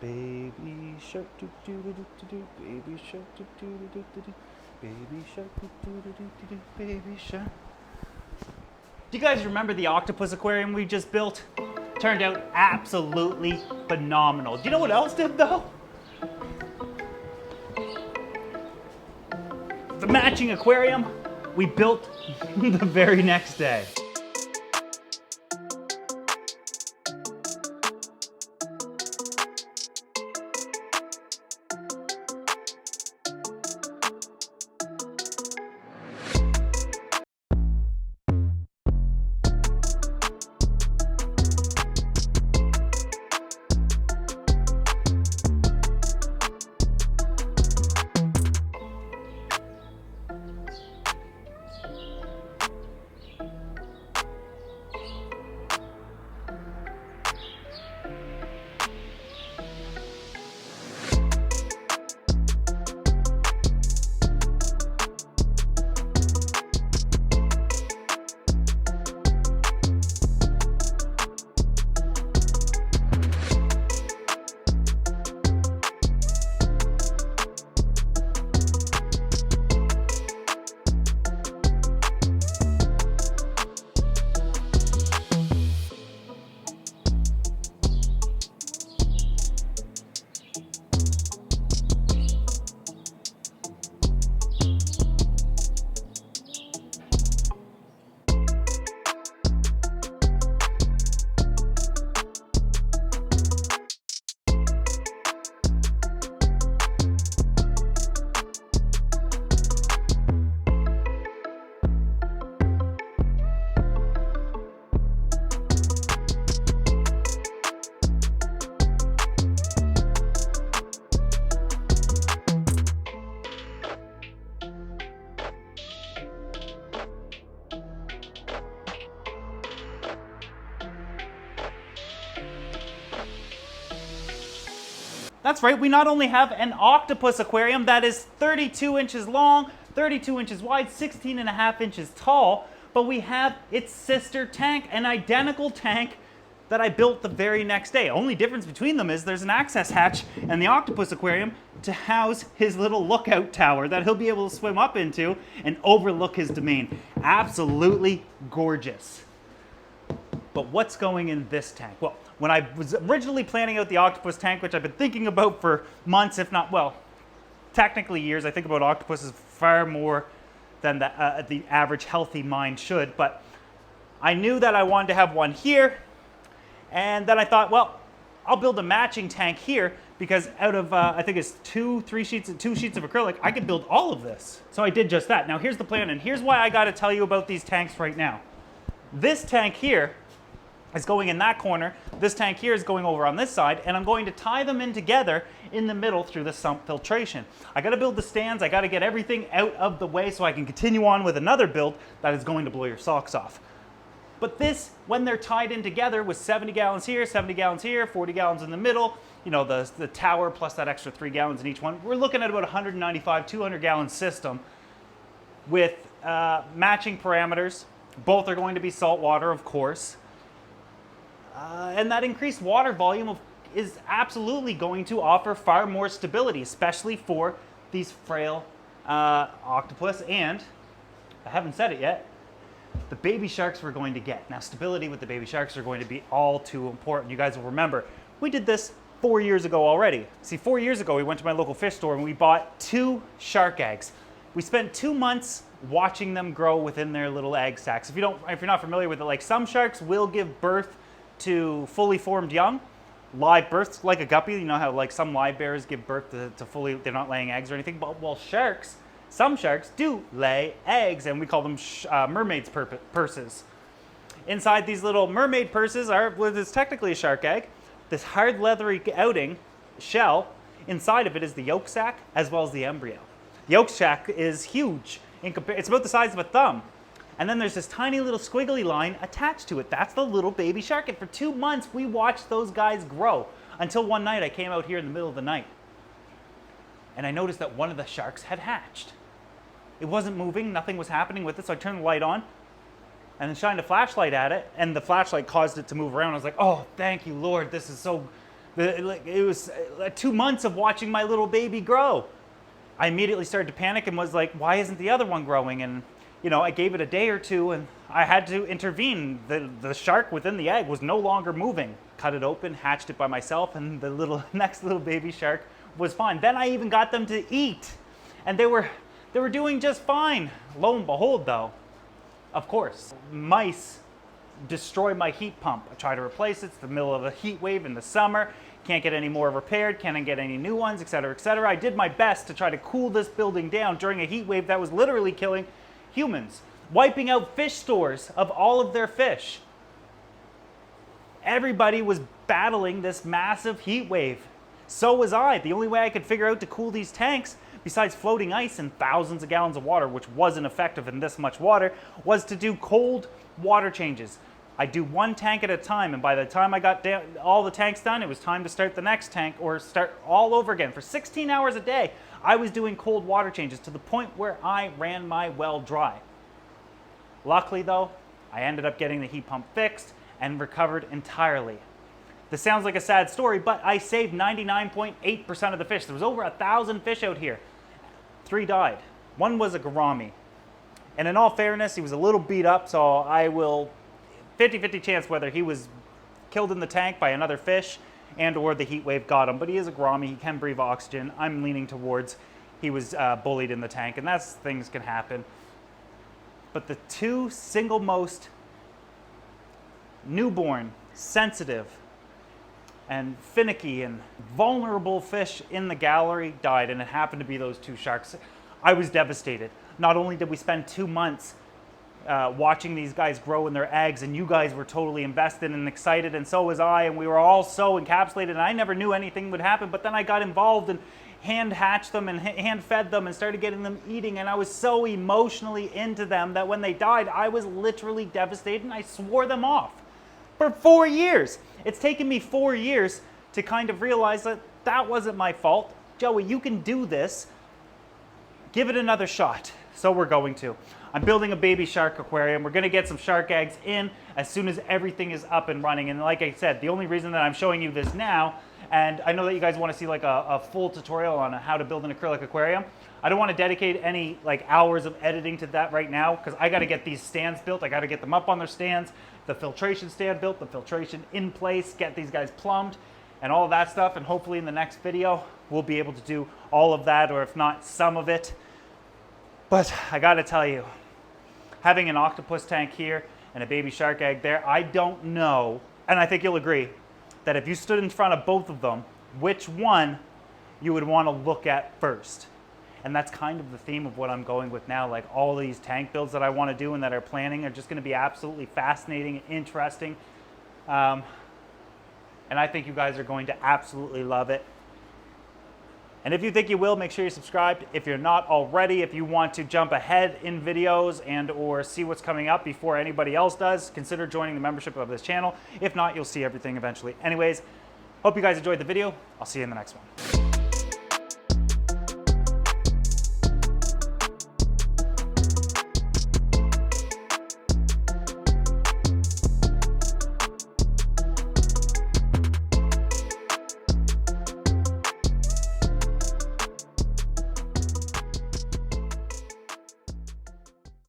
Baby shark doo doo doo doo doo, baby shark doo doo doo doo doo, baby shark doo doo doo doo doo, baby shark. Do you guys remember the octopus aquarium we just built? Turned out absolutely phenomenal. Do you know what else did though? The matching aquarium we built the very next day. That's right, we not only have an octopus aquarium that is 32 inches long, 32 inches wide, 16 and a half inches tall, but we have its sister tank, an identical tank that I built the very next day. Only difference between them is there's an access hatch in the octopus aquarium to house his little lookout tower that he'll be able to swim up into and overlook his domain. Absolutely gorgeous. But what's going in this tank? Well, when I was originally planning out the octopus tank, which I've been thinking about for months, if not, well, technically years, I think about octopuses far more than the average healthy mind should, but I knew that I wanted to have one here, and then I thought, well, I'll build a matching tank here because out of, I think it's two sheets of acrylic, I could build all of this. So I did just that. Now here's the plan, and here's why I gotta tell you about these tanks right now. This tank here is going in that corner, this tank here is going over on this side, and I'm going to tie them in together in the middle through the sump filtration. I gotta build the stands, I gotta get everything out of the way so I can continue on with another build that is going to blow your socks off. But this, when they're tied in together with 70 gallons here, 70 gallons here, 40 gallons in the middle, you know, the tower plus that extra 3 gallons in each one, we're looking at about 195, 200 gallon system with matching parameters. Both are going to be salt water, of course. And that increased water volume is absolutely going to offer far more stability, especially for these frail octopus. And I haven't said it yet, the baby sharks we're going to get. Now, stability with the baby sharks are going to be all too important. You guys will remember, we did this 4 years ago already. See, 4 years ago, we went to my local fish store and we bought 2 shark eggs. We spent 2 months watching them grow within their little egg sacs. If you're not familiar with it, like some sharks will give birth to fully formed young, live births like a guppy. You know how like some live bears give birth to fully, they're not laying eggs or anything, but well, some sharks do lay eggs, and we call them mermaid's purses. Inside these little mermaid purses are what is technically a shark egg. This hard leathery outing shell, inside of it is the yolk sac as well as the embryo. The yolk sac is huge. It's about the size of a thumb. And then there's this tiny little squiggly line attached to it. That's the little baby shark. And for 2 months, we watched those guys grow until one night I came out here in the middle of the night. And I noticed that one of the sharks had hatched. It wasn't moving, nothing was happening with it, so I turned the light on and then shined a flashlight at it, and the flashlight caused it to move around. I was like, oh, thank you, Lord, this is It was 2 months of watching my little baby grow. I immediately started to panic and was like, why isn't the other one growing? And I gave it a day or two and I had to intervene. The shark within the egg was no longer moving. Cut it open, hatched it by myself, and the next little baby shark was fine. Then I even got them to eat, and they were doing just fine. Lo and behold, though, of course, mice destroy my heat pump. I try to replace it. It's the middle of a heat wave in the summer. Can't get any more repaired, can't get any new ones, etc., etc. I did my best to try to cool this building down during a heat wave that was literally killing humans, wiping out fish stores of all of their fish. Everybody was battling this massive heat wave. So was I. The only way I could figure out to cool these tanks, besides floating ice and thousands of gallons of water, which wasn't effective in this much water, was to do cold water changes. I do one tank at a time, and by the time I got all the tanks done, it was time to start the next tank or start all over again. For 16 hours a day, I was doing cold water changes to the point where I ran my well dry. Luckily, though, I ended up getting the heat pump fixed and recovered entirely. This sounds like a sad story, but I saved 99.8% of the fish. There was over 1,000 fish out here. 3 died. 1 was a gourami. And in all fairness, he was a little beat up, so I will 50-50 chance whether he was killed in the tank by another fish and or the heat wave got him. But he is a gourami. He can breathe oxygen. I'm leaning towards he was bullied in the tank, and that's things can happen. But the 2 single most newborn, sensitive, and finicky and vulnerable fish in the gallery died, and it happened to be those 2 sharks. I was devastated. Not only did we spend 2 months watching these guys grow in their eggs, and you guys were totally invested and excited, and so was I, and we were all so encapsulated, and I never knew anything would happen, but then I got involved and hand hatched them and hand fed them and started getting them eating, and I was so emotionally into them that when they died, I was literally devastated, and I swore them off for 4 years. It's taken me 4 years to kind of realize that that wasn't my fault. Joey, you can do this. Give it another shot. So we're going to. I'm building a baby shark aquarium. We're going to get some shark eggs in as soon as everything is up and running. And like I said, the only reason that I'm showing you this now, and I know that you guys want to see like a full tutorial on how to build an acrylic aquarium. I don't want to dedicate any like hours of editing to that right now because I got to get these stands built. I got to get them up on their stands, the filtration stand built, the filtration in place, get these guys plumbed and all of that stuff. And hopefully in the next video, we'll be able to do all of that, or if not some of it. But I got to tell you, having an octopus tank here and a baby shark egg there, I don't know, and I think you'll agree, that if you stood in front of both of them, which one you would want to look at first. And that's kind of the theme of what I'm going with now. Like all these tank builds that I want to do and that are planning are just going to be absolutely fascinating and interesting. And I think you guys are going to absolutely love it. And if you think you will, make sure you're subscribed. If you're not already, if you want to jump ahead in videos and or see what's coming up before anybody else does, consider joining the membership of this channel. If not, you'll see everything eventually. Anyways, hope you guys enjoyed the video. I'll see you in the next one.